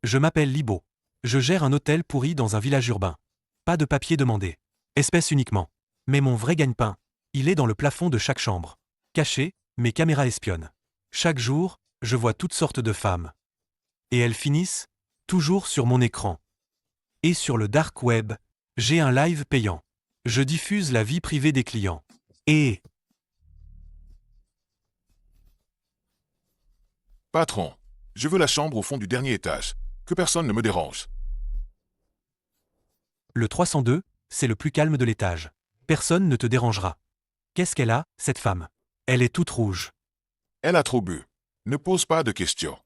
Je m'appelle Libo. Je gère un hôtel pourri dans un village urbain. Pas de papier demandé. Espèce uniquement. Mais mon vrai gagne-pain, il est dans le plafond de chaque chambre. Caché, mes caméras espionnent. Chaque jour, je vois toutes sortes de femmes. Et elles finissent, toujours sur mon écran. Et sur le dark web, j'ai un live payant. Je diffuse la vie privée des clients. Et Patron, je veux la chambre au fond du dernier étage. Que personne ne me dérange. le 302, c'est le plus calme de l'étage. Personne ne te dérangera. Qu'est-ce qu'elle a, cette femme? Elle est toute rouge. Elle a trop bu. Ne pose pas de questions.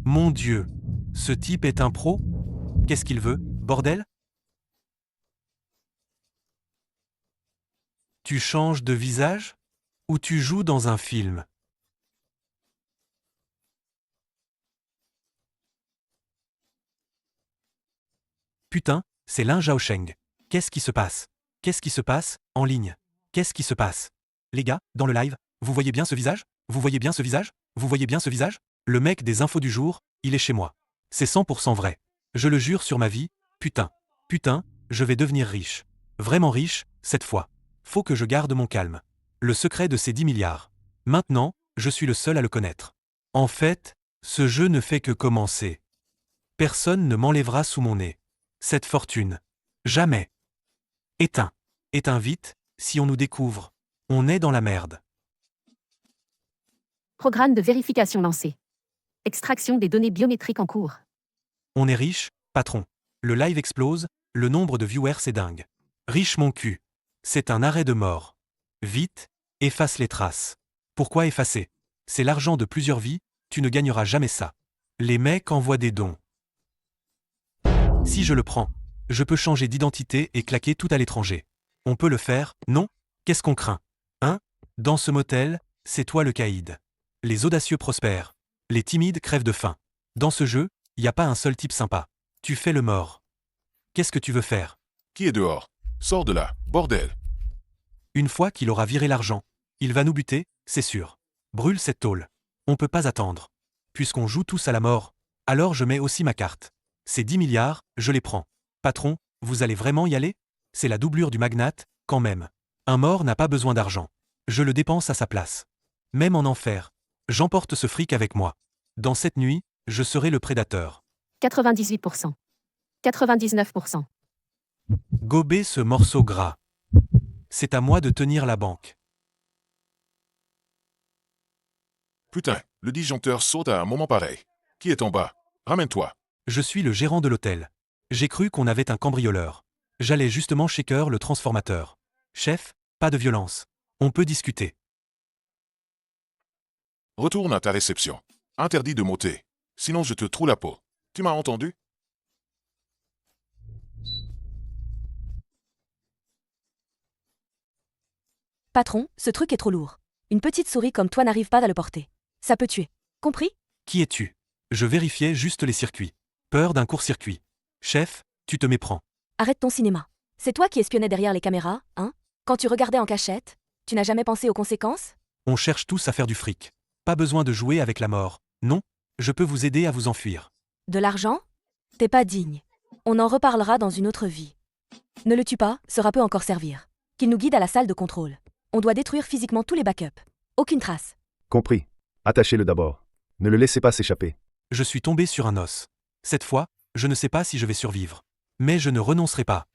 Mon Dieu, ce type est un pro? Qu'est-ce qu'il veut, bordel? Tu changes de visage? Ou tu joues dans un film? Putain, c'est Lin Zhaosheng. Qu'est-ce qui se passe? Qu'est-ce qui se passe, en ligne? Qu'est-ce qui se passe? Les gars, dans le live, vous voyez bien ce visage? Vous voyez bien ce visage? Vous voyez bien ce visage? Le mec des infos du jour, il est chez moi. C'est 100% vrai. Je le jure sur ma vie, putain. Putain, je vais devenir riche. Vraiment riche, cette fois. Faut que je garde mon calme. Le secret de ces 10 milliards. Maintenant, je suis le seul à le connaître. En fait, ce jeu ne fait que commencer. Personne ne m'enlèvera sous mon nez cette fortune. Jamais. Éteins. Éteins vite, si on nous découvre. On est dans la merde. Programme de vérification lancé. Extraction des données biométriques en cours. On est riche, patron. Le live explose, le nombre de viewers c'est dingue. Riche mon cul. C'est un arrêt de mort. Vite, efface les traces. Pourquoi effacer? C'est l'argent de plusieurs vies, tu ne gagneras jamais ça. Les mecs envoient des dons. Si je le prends, je peux changer d'identité et claquer tout à l'étranger. On peut le faire, non? Qu'est-ce qu'on craint? Hein? Dans ce motel, c'est toi le caïd. Les audacieux prospèrent. Les timides crèvent de faim. Dans ce jeu, y a pas un seul type sympa. Tu fais le mort. Qu'est-ce que tu veux faire? Qui est dehors? Sors de là, bordel. Une fois qu'il aura viré l'argent, il va nous buter, c'est sûr. Brûle cette tôle. On peut pas attendre. Puisqu'on joue tous à la mort, alors je mets aussi ma carte. Ces 10 milliards, je les prends. Patron, vous allez vraiment y aller? C'est la doublure du magnate, quand même. Un mort n'a pas besoin d'argent. Je le dépense à sa place. Même en enfer, j'emporte ce fric avec moi. Dans cette nuit, je serai le prédateur. 98%. 99%. Gobez ce morceau gras. C'est à moi de tenir la banque. Putain, le disjoncteur saute à un moment pareil. Qui est en bas? Ramène-toi. Je suis le gérant de l'hôtel. J'ai cru qu'on avait un cambrioleur. J'allais justement shaker le transformateur. Chef, pas de violence. On peut discuter. Retourne à ta réception. Interdit de monter. Sinon je te troue la peau. Tu m'as entendu? Patron, ce truc est trop lourd. Une petite souris comme toi n'arrive pas à le porter. Ça peut tuer. Compris? Qui es-tu? Je vérifiais juste les circuits. Peur d'un court-circuit. Chef, tu te méprends. Arrête ton cinéma. C'est toi qui espionnais derrière les caméras, hein? Quand tu regardais en cachette, tu n'as jamais pensé aux conséquences? On cherche tous à faire du fric. Pas besoin de jouer avec la mort. Non, je peux vous aider à vous enfuir. De l'argent? T'es pas digne. On en reparlera dans une autre vie. Ne le tue pas, cela peut encore servir. Qu'il nous guide à la salle de contrôle. On doit détruire physiquement tous les backups. Aucune trace. Compris. Attachez-le d'abord. Ne le laissez pas s'échapper. Je suis tombé sur un os. Cette fois, je ne sais pas si je vais survivre. Mais je ne renoncerai pas.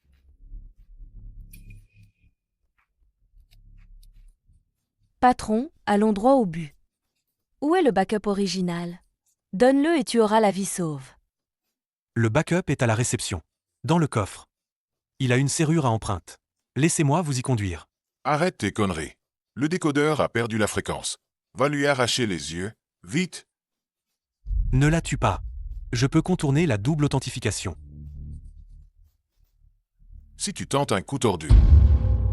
Patron, allons droit au but. Où est le backup original? Donne-le et tu auras la vie sauve. Le backup est à la réception. Dans le coffre. Il a une serrure à empreinte. Laissez-moi vous y conduire. Arrête tes conneries. Le décodeur a perdu la fréquence. Va lui arracher les yeux. Vite. Ne la tue pas. Je peux contourner la double authentification. Si tu tentes un coup tordu,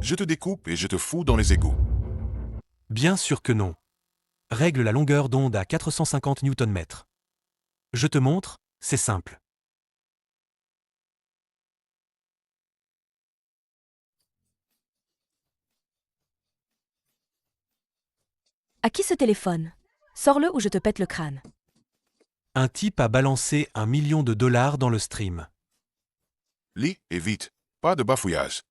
je te découpe et je te fous dans les égouts. Bien sûr que non. Règle la longueur d'onde à 450 Nm. Je te montre, c'est simple. À qui ce téléphone? Sors-le ou je te pète le crâne. Un type a balancé $1 million dans le stream. Lis et vite. Pas de bafouillage.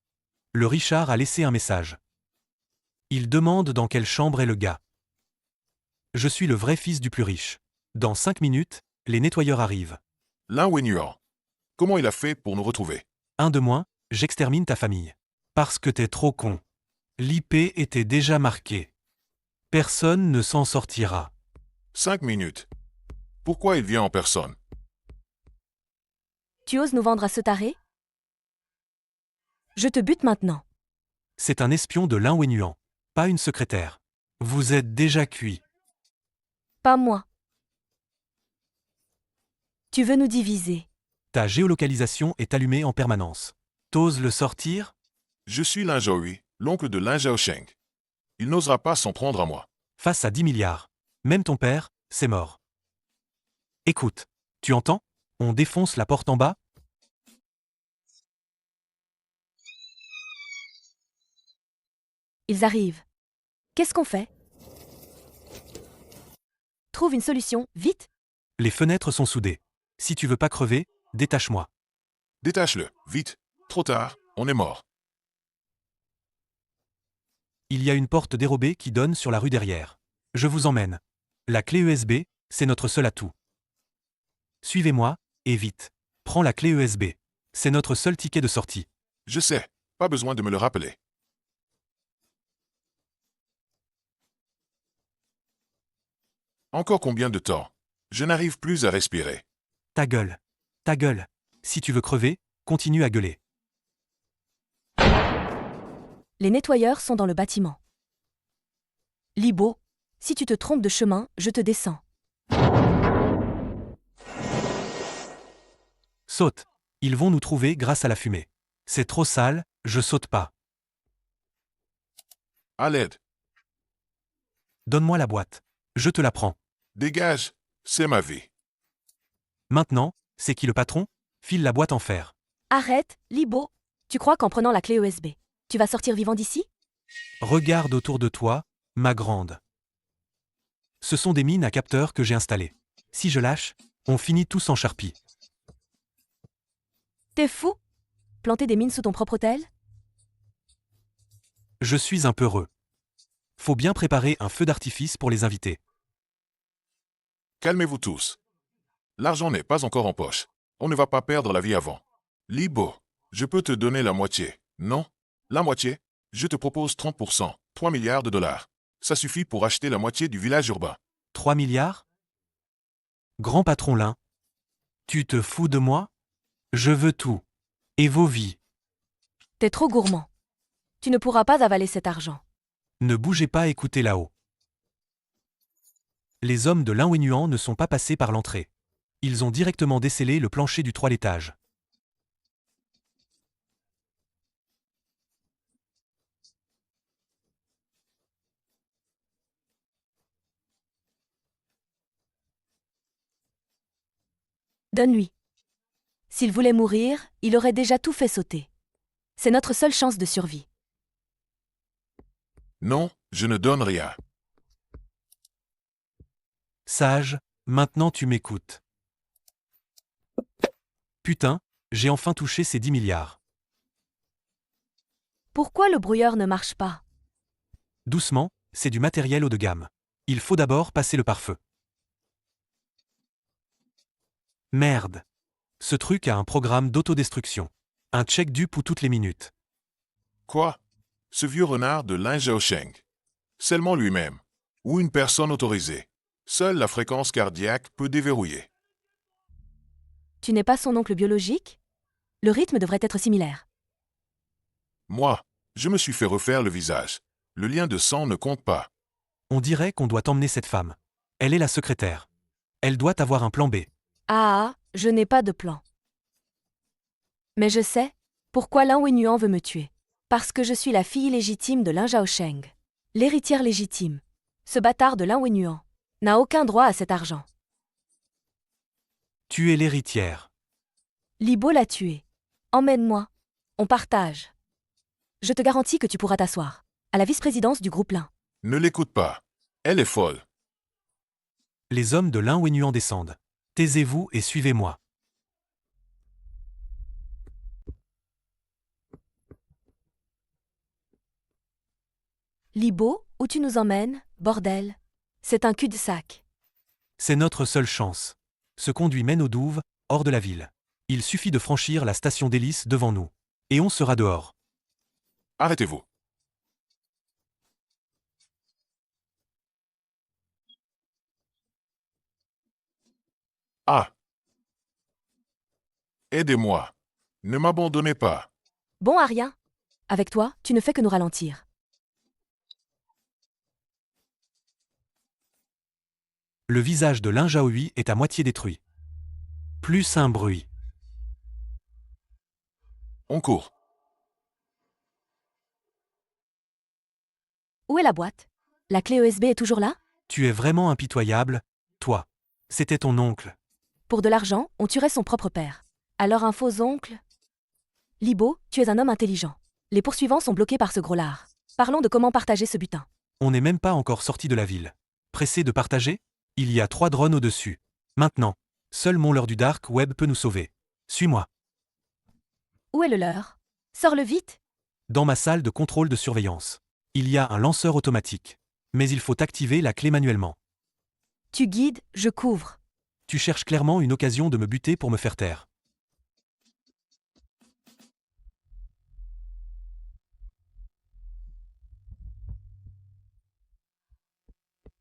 Le Richard a laissé un message. Il demande dans quelle chambre est le gars. Je suis le vrai fils du plus riche. Dans 5 minutes, les nettoyeurs arrivent. Lin Wenyuan. Comment il a fait pour nous retrouver? Un de moins, j'extermine ta famille. Parce que t'es trop con. L'IP était déjà marqué. Personne ne s'en sortira. 5 minutes. Pourquoi il vient en personne? Tu oses nous vendre à ce taré? Je te bute maintenant. C'est un espion de Lin Wenyuan, pas une secrétaire. Vous êtes déjà cuit. Pas moi. Tu veux nous diviser. Ta géolocalisation est allumée en permanence. T'oses le sortir? Je suis Lin Zhaohui, l'oncle de Lin Zhaosheng. Il n'osera pas s'en prendre à moi. Face à 10 milliards. Même ton père, c'est mort. Écoute, tu entends? On défonce la porte en bas? Ils arrivent. Qu'est-ce qu'on fait? Trouve une solution, vite. Les fenêtres sont soudées. Si tu veux pas crever, détache-moi. Détache-le, vite. Trop tard, on est mort. Il y a une porte dérobée qui donne sur la rue derrière. Je vous emmène. La clé USB, c'est notre seul atout. Suivez-moi, et vite. Prends la clé USB. C'est notre seul ticket de sortie. Je sais, pas besoin de me le rappeler. Encore combien de temps? Je n'arrive plus à respirer. Ta gueule. Ta gueule. Si tu veux crever, continue à gueuler. Les nettoyeurs sont dans le bâtiment. Libo, si tu te trompes de chemin, je te descends. Saute. Ils vont nous trouver grâce à la fumée. C'est trop sale, je saute pas. À l'aide. Donne-moi la boîte. Je te la prends. Dégage. C'est ma vie. Maintenant, c'est qui le patron? File la boîte en fer. Arrête, Libo. Tu crois qu'en prenant la clé USB, tu vas sortir vivant d'ici? Regarde autour de toi, ma grande. Ce sont des mines à capteurs que j'ai installées. Si je lâche, on finit tous en charpie. T'es fou? Planter des mines sous ton propre hôtel? Je suis un peu heureux. Faut bien préparer un feu d'artifice pour les invités. Calmez-vous tous. L'argent n'est pas encore en poche. On ne va pas perdre la vie avant. Libo, je peux te donner la moitié. Non? La moitié? Je te propose 30%, 3 milliards de dollars. Ça suffit pour acheter la moitié du village urbain. 3 milliards? Grand patron Lin. Tu te fous de moi? Je veux tout. Et vos vies. T'es trop gourmand. Tu ne pourras pas avaler cet argent. Ne bougez pas, écoutez là-haut. Les hommes de Lin Wenyuan ne sont pas passés par l'entrée. Ils ont directement descellé le plancher du toilettage. Donne-lui. S'il voulait mourir, il aurait déjà tout fait sauter. C'est notre seule chance de survie. Non, je ne donne rien. Sage, maintenant tu m'écoutes. Putain, j'ai enfin touché ces 10 milliards. Pourquoi le brouilleur ne marche pas? Doucement, c'est du matériel haut de gamme. Il faut d'abord passer le pare-feu. Merde. Ce truc a un programme d'autodestruction. Un check du pour toutes les minutes. Quoi? Ce vieux renard de Lin Zhaosheng. Seulement lui-même. Ou une personne autorisée. Seule la fréquence cardiaque peut déverrouiller. Tu n'es pas son oncle biologique? Le rythme devrait être similaire. Moi, je me suis fait refaire le visage. Le lien de sang ne compte pas. On dirait qu'on doit emmener cette femme. Elle est la secrétaire. Elle doit avoir un plan B. Ah, je n'ai pas de plan. Mais je sais pourquoi Lin Wenyuan veut me tuer. Parce que je suis la fille illégitime de Lin Zhaosheng. L'héritière légitime. Ce bâtard de Lin Wenyuan n'a aucun droit à cet argent. Tu es l'héritière. Libo l'a tué. Emmène-moi. On partage. Je te garantis que tu pourras t'asseoir. À la vice-présidence du groupe Lin. Ne l'écoute pas. Elle est folle. Les hommes de l'un Wenhuan descendent. Taisez-vous et suivez-moi. Libo, où tu nous emmènes, bordel? C'est un cul-de-sac. C'est notre seule chance. Ce conduit mène aux douves, hors de la ville. Il suffit de franchir la station d'hélice devant nous. Et on sera dehors. Arrêtez-vous. Ah. Aidez-moi. Ne m'abandonnez pas. Bon, Aria. Avec toi, tu ne fais que nous ralentir. Le visage de Lin Zhaohui est à moitié détruit. Plus un bruit. On court. Où est la boîte? La clé USB est toujours là? Tu es vraiment impitoyable, toi. C'était ton oncle. Pour de l'argent, on tuerait son propre père. Alors un faux oncle? Libo, tu es un homme intelligent. Les poursuivants sont bloqués par ce gros lard. Parlons de comment partager ce butin. On n'est même pas encore sorti de la ville. Pressé de partager? Il y a 3 drones au-dessus. Maintenant, seul mon leurre du dark web peut nous sauver. Suis-moi. Où est le leur? Sors-le vite! Dans ma salle de contrôle de surveillance. Il y a un lanceur automatique. Mais il faut activer la clé manuellement. Tu guides, je couvre. Tu cherches clairement une occasion de me buter pour me faire taire.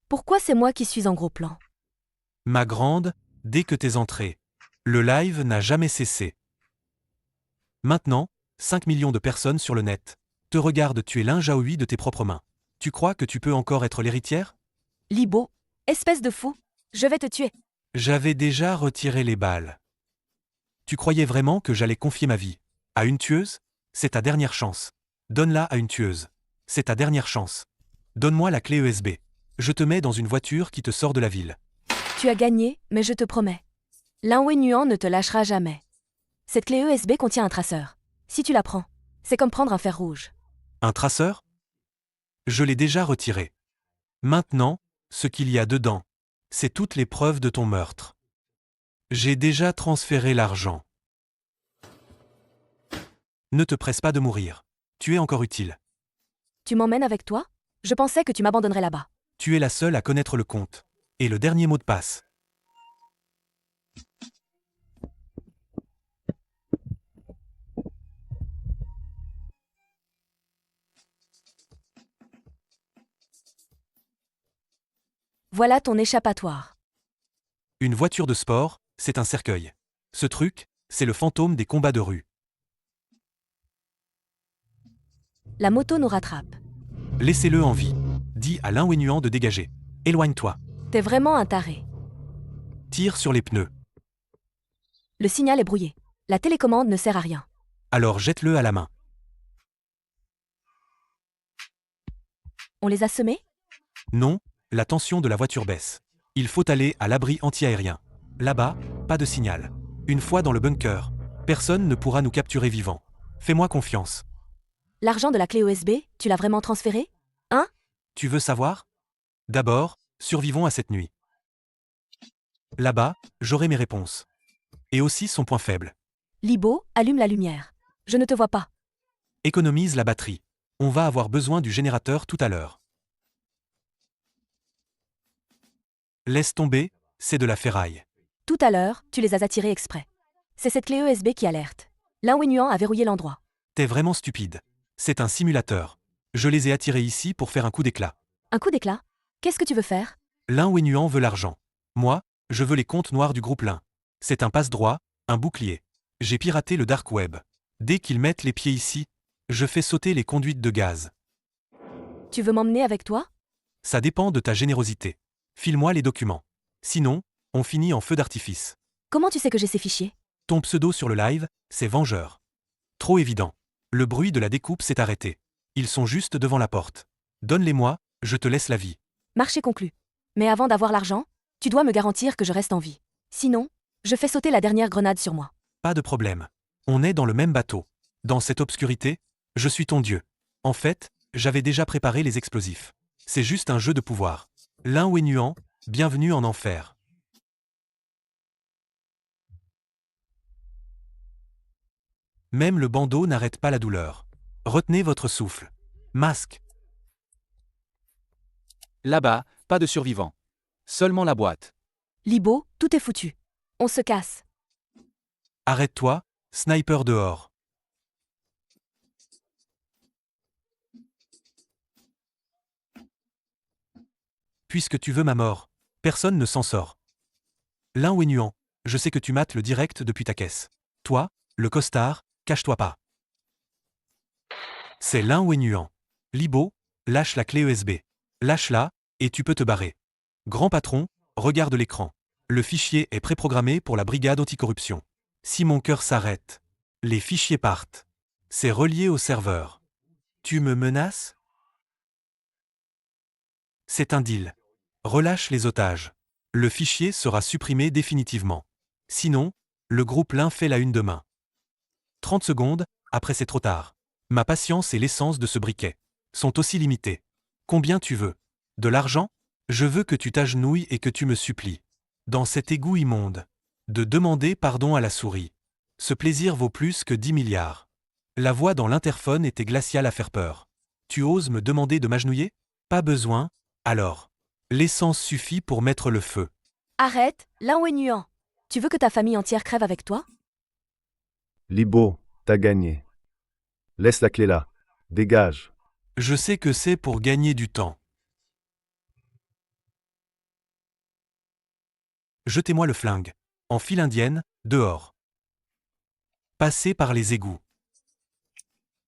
Pourquoi c'est moi qui suis en gros plan? Ma grande, dès que t'es entrée. Le live n'a jamais cessé. Maintenant, 5 millions de personnes sur le net te regardent tuer Lin Zhaohui de tes propres mains. Tu crois que tu peux encore être l'héritière? Libo, espèce de fou, je vais te tuer. J'avais déjà retiré les balles. Tu croyais vraiment que j'allais confier ma vie à une tueuse? C'est ta dernière chance. Donne-la à une tueuse. C'est ta dernière chance. Donne-moi la clé USB. Je te mets dans une voiture qui te sort de la ville. Tu as gagné, mais je te promets. Lin Wenhuan ne te lâchera jamais. Cette clé USB contient un traceur. Si tu la prends, c'est comme prendre un fer rouge. Un traceur? Je l'ai déjà retiré. Maintenant, ce qu'il y a dedans, c'est toutes les preuves de ton meurtre. J'ai déjà transféré l'argent. Ne te presse pas de mourir. Tu es encore utile. Tu m'emmènes avec toi? Je pensais que tu m'abandonnerais là-bas. Tu es la seule à connaître le compte. Et le dernier mot de passe. Voilà ton échappatoire. Une voiture de sport, c'est un cercueil. Ce truc, c'est le fantôme des combats de rue. La moto nous rattrape. Laissez-le en vie. Dis à Lin Wenhuan de dégager. Éloigne-toi. T'es vraiment un taré. Tire sur les pneus. Le signal est brouillé. La télécommande ne sert à rien. Alors jette-le à la main. On les a semés? Non, la tension de la voiture baisse. Il faut aller à l'abri anti-aérien. Là-bas, pas de signal. Une fois dans le bunker, personne ne pourra nous capturer vivants. Fais-moi confiance. L'argent de la clé USB, tu l'as vraiment transféré? Hein? Tu veux savoir? D'abord, survivons à cette nuit. Là-bas, j'aurai mes réponses. Et aussi son point faible. Libo, allume la lumière. Je ne te vois pas. Économise la batterie. On va avoir besoin du générateur tout à l'heure. Laisse tomber, c'est de la ferraille. Tout à l'heure, tu les as attirés exprès. C'est cette clé USB qui alerte. Lin Wenhuan a verrouillé l'endroit. T'es vraiment stupide. C'est un simulateur. Je les ai attirés ici pour faire un coup d'éclat. Un coup d'éclat? Qu'est-ce que tu veux faire? Lin Wenhuan veut l'argent. Moi, je veux les comptes noirs du groupe Lin. C'est un passe-droit, un bouclier. J'ai piraté le dark web. Dès qu'ils mettent les pieds ici, je fais sauter les conduites de gaz. Tu veux m'emmener avec toi? Ça dépend de ta générosité. File-moi les documents. Sinon, on finit en feu d'artifice. Comment tu sais que j'ai ces fichiers? Ton pseudo sur le live, c'est Vengeur. Trop évident. Le bruit de la découpe s'est arrêté. Ils sont juste devant la porte. Donne-les-moi, je te laisse la vie. Marché conclu. Mais avant d'avoir l'argent, tu dois me garantir que je reste en vie. Sinon, je fais sauter la dernière grenade sur moi. Pas de problème. On est dans le même bateau. Dans cette obscurité, je suis ton dieu. En fait, j'avais déjà préparé les explosifs. C'est juste un jeu de pouvoir. Lin Wenhuan, bienvenue en enfer. Même le bandeau n'arrête pas la douleur. Retenez votre souffle. Masque. Là-bas, pas de survivants. Seulement la boîte. Libo, tout est foutu. On se casse. Arrête-toi, sniper dehors. Puisque tu veux ma mort, personne ne s'en sort. Lin Wenhuan, je sais que tu mates le direct depuis ta caisse. Toi, le costard, cache-toi pas. C'est Lin Wenhuan. Libo, lâche la clé USB. Lâche-la, et tu peux te barrer. Grand patron, regarde l'écran. Le fichier est préprogrammé pour la brigade anticorruption. Si mon cœur s'arrête, les fichiers partent. C'est relié au serveur. Tu me menaces? C'est un deal. Relâche les otages. Le fichier sera supprimé définitivement. Sinon, le groupe Lin fait la une demain. 30 secondes, après c'est trop tard. Ma patience et l'essence de ce briquet sont aussi limitées. Combien tu veux? De l'argent? Je veux que tu t'agenouilles et que tu me supplies. Dans cet égout immonde. De demander pardon à la souris. Ce plaisir vaut plus que 10 milliards. La voix dans l'interphone était glaciale à faire peur. Tu oses me demander de m'agenouiller? Pas besoin, alors. L'essence suffit pour mettre le feu. Arrête, Lin Wenhuan. Tu veux que ta famille entière crève avec toi? Libo, t'as gagné. Laisse la clé là. Dégage. Je sais que c'est pour gagner du temps. Jetez-moi le flingue. En file indienne, dehors. Passez par les égouts.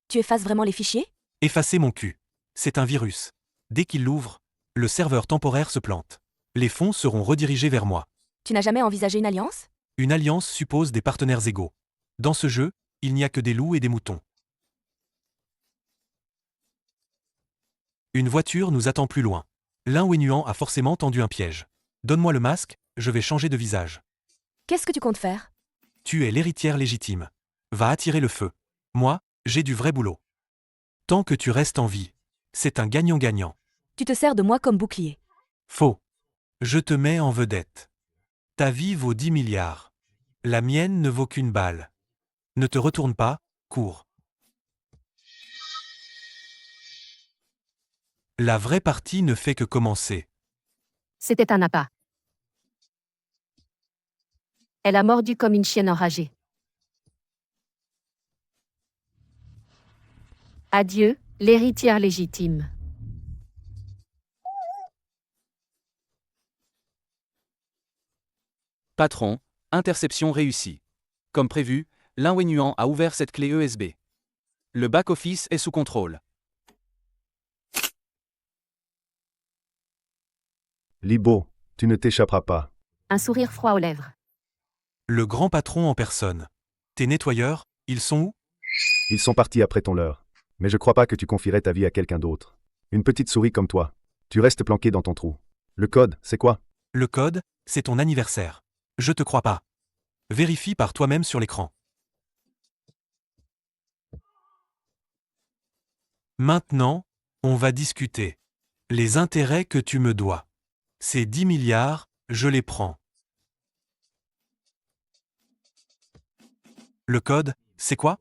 Tu effaces vraiment les fichiers? Effacez mon cul. C'est un virus. Dès qu'il l'ouvre, le serveur temporaire se plante. Les fonds seront redirigés vers moi. Tu n'as jamais envisagé une alliance? Une alliance suppose des partenaires égaux. Dans ce jeu, il n'y a que des loups et des moutons. Une voiture nous attend plus loin. Lin Wenhuan a forcément tendu un piège. Donne-moi le masque, je vais changer de visage. Qu'est-ce que tu comptes faire? Tu es l'héritière légitime. Va attirer le feu. Moi, j'ai du vrai boulot. Tant que tu restes en vie, c'est un gagnant-gagnant. Tu te sers de moi comme bouclier. Faux. Je te mets en vedette. Ta vie vaut 10 milliards. La mienne ne vaut qu'une balle. Ne te retourne pas, cours. La vraie partie ne fait que commencer. C'était un appât. Elle a mordu comme une chienne enragée. Adieu, l'héritière légitime. Patron, interception réussie. Comme prévu, Lin Wenhuan a ouvert cette clé USB. Le back-office est sous contrôle. Libo, tu ne t'échapperas pas. Un sourire froid aux lèvres. Le grand patron en personne. Tes nettoyeurs, ils sont où? Ils sont partis après ton leurre. Mais je crois pas que tu confierais ta vie à quelqu'un d'autre. Une petite souris comme toi. Tu restes planqué dans ton trou. Le code, c'est quoi? Le code, c'est ton anniversaire. Je te crois pas. Vérifie par toi-même sur l'écran. Maintenant, on va discuter. Les intérêts que tu me dois. Ces 10 milliards, je les prends. Le code, c'est quoi?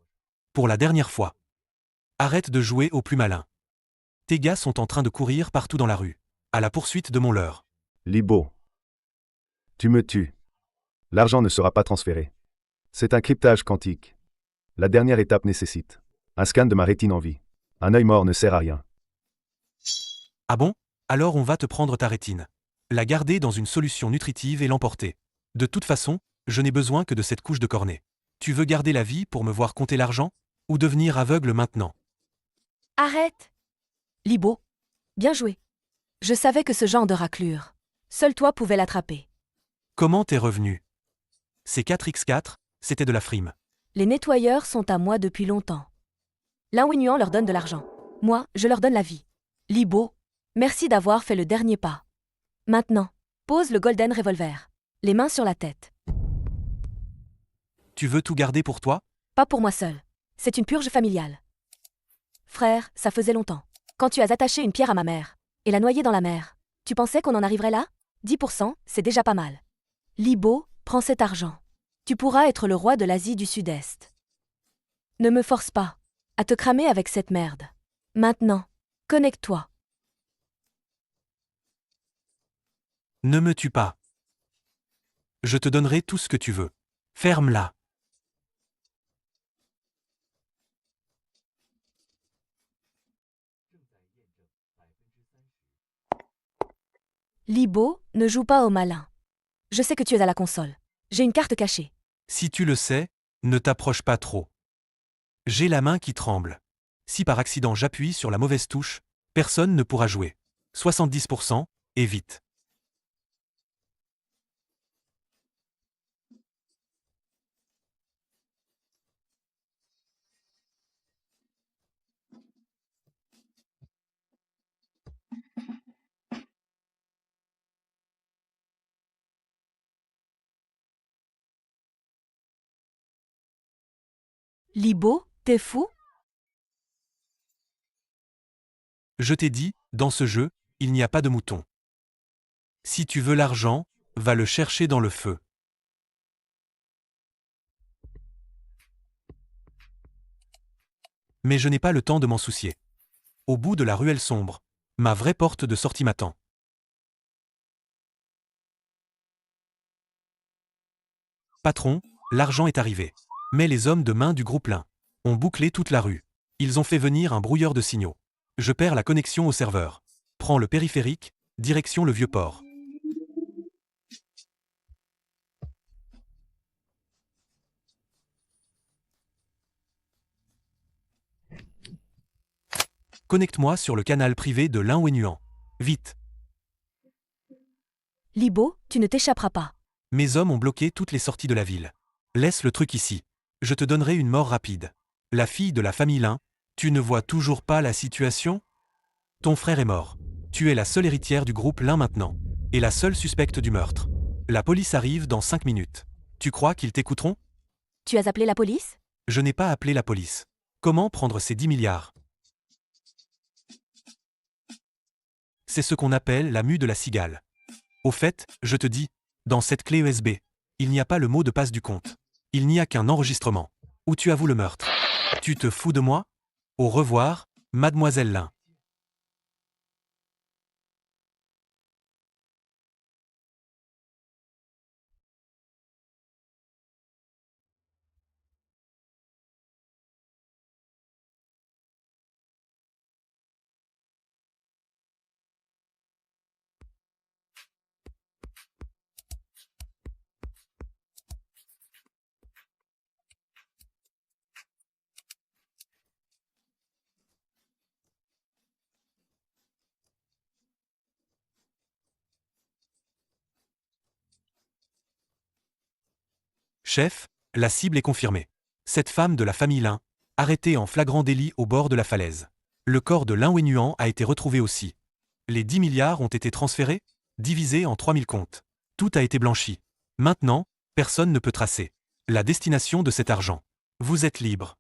Pour la dernière fois. Arrête de jouer au plus malin. Tes gars sont en train de courir partout dans la rue, à la poursuite de mon leurre. Libo. Tu me tues. L'argent ne sera pas transféré. C'est un cryptage quantique. La dernière étape nécessite un scan de ma rétine en vie. Un œil mort ne sert à rien. Ah bon? Alors on va te prendre ta rétine. La garder dans une solution nutritive et l'emporter. De toute façon, je n'ai besoin que de cette couche de cornet. Tu veux garder la vie pour me voir compter l'argent? Ou devenir aveugle maintenant? Arrête! Libo, bien joué. Je savais que ce genre de raclure, seul toi pouvais l'attraper. Comment t'es revenu? Ces 4x4, c'était de la frime. Les nettoyeurs sont à moi depuis longtemps. Lin Wenhuan leur donne de l'argent. Moi, je leur donne la vie. Libo, merci d'avoir fait le dernier pas. Maintenant, pose le Golden Revolver. Les mains sur la tête. Tu veux tout garder pour toi? Pas pour moi seul. C'est une purge familiale. Frère, ça faisait longtemps. Quand tu as attaché une pierre à ma mère, et la noyé dans la mer, Tu pensais qu'on en arriverait là? 10%, c'est déjà pas mal. Libo, prends cet argent. Tu pourras être le roi de l'Asie du Sud-Est. Ne me force pas à te cramer avec cette merde. Maintenant, connecte-toi. Ne me tue pas. Je te donnerai tout ce que tu veux. Ferme-la. Libo, ne joue pas au malin. Je sais que tu es à la console. J'ai une carte cachée. Si tu le sais, ne t'approche pas trop. J'ai la main qui tremble. Si par accident j'appuie sur la mauvaise touche, personne ne pourra jouer. 70%, et vite. Libo, t'es fou? Je t'ai dit, dans ce jeu, il n'y a pas de mouton. Si tu veux l'argent, va le chercher dans le feu. Mais je n'ai pas le temps de m'en soucier. Au bout de la ruelle sombre, ma vraie porte de sortie m'attend. Patron, l'argent est arrivé. Mais les hommes de main du groupe Lin ont bouclé toute la rue. Ils ont fait venir un brouilleur de signaux. Je perds la connexion au serveur. Prends le périphérique, direction le vieux port. Connecte-moi sur le canal privé de Lin Wenyuan. Vite. Libo, tu ne t'échapperas pas. Mes hommes ont bloqué toutes les sorties de la ville. Laisse le truc ici. Je te donnerai une mort rapide. La fille de la famille Lin, tu ne vois toujours pas la situation? Ton frère est mort. Tu es la seule héritière du groupe Lin maintenant. Et la seule suspecte du meurtre. La police arrive dans 5 minutes. Tu crois qu'ils t'écouteront? Tu as appelé la police? Je n'ai pas appelé la police. Comment prendre ces 10 milliards? C'est ce qu'on appelle la mue de la cigale. Au fait, je te dis, dans cette clé USB, il n'y a pas le mot de passe du compte. Il n'y a qu'un enregistrement. Où tu avoues le meurtre. Tu te fous de moi? Au revoir, mademoiselle Lin. Chef, la cible est confirmée. Cette femme de la famille Lin, arrêtée en flagrant délit au bord de la falaise. Le corps de Lin Wenyuan a été retrouvé aussi. Les 10 milliards ont été transférés, divisés en 3000 comptes. Tout a été blanchi. Maintenant, personne ne peut tracer la destination de cet argent. Vous êtes libre.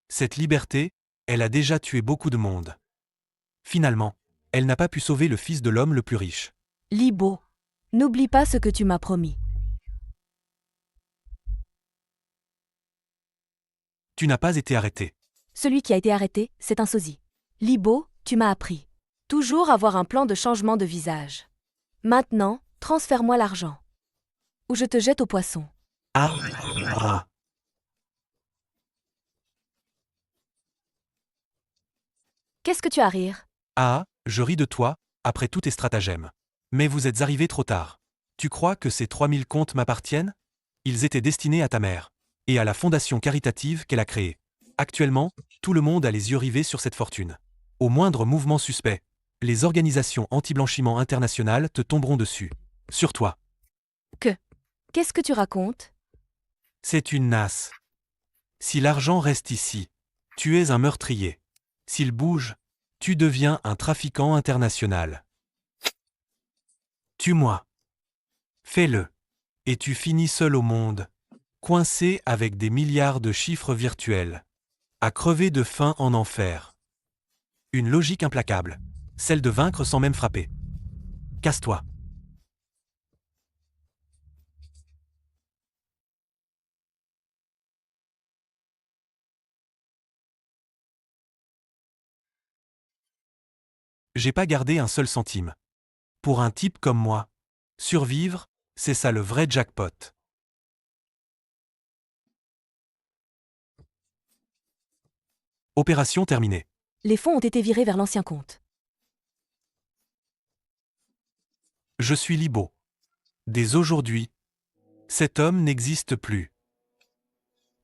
Cette liberté, elle a déjà tué beaucoup de monde. Finalement, elle n'a pas pu sauver le fils de l'homme le plus riche. Libo, n'oublie pas ce que tu m'as promis. Tu n'as pas été arrêté. Celui qui a été arrêté, c'est un sosie. Libo, tu m'as appris. Toujours avoir un plan de changement de visage. Maintenant, transfère-moi l'argent. Ou je te jette au poisson. Ah, ah. Qu'est-ce que tu as à rire? Ah, je ris de toi, après tous tes stratagèmes. Mais vous êtes arrivé trop tard. Tu crois que ces 3000 comptes m'appartiennent? Ils étaient destinés à ta mère. Et à la fondation caritative qu'elle a créée. Actuellement, tout le monde a les yeux rivés sur cette fortune. Au moindre mouvement suspect, les organisations anti-blanchiment internationales te tomberont dessus. Sur toi. Qu'est-ce que tu racontes? C'est une nasse. Si l'argent reste ici, tu es un meurtrier. S'il bouge, tu deviens un trafiquant international. Tue-moi. Fais-le. Et tu finis seul au monde, coincé avec des milliards de chiffres virtuels, à crever de faim en enfer. Une logique implacable, celle de vaincre sans même frapper. Casse-toi. J'ai pas gardé un seul centime. Pour un type comme moi, survivre, c'est ça le vrai jackpot. Opération terminée. Les fonds ont été virés vers l'ancien compte. Je suis Libo. Dès aujourd'hui, cet homme n'existe plus.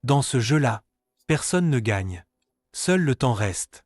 Dans ce jeu-là, personne ne gagne. Seul le temps reste.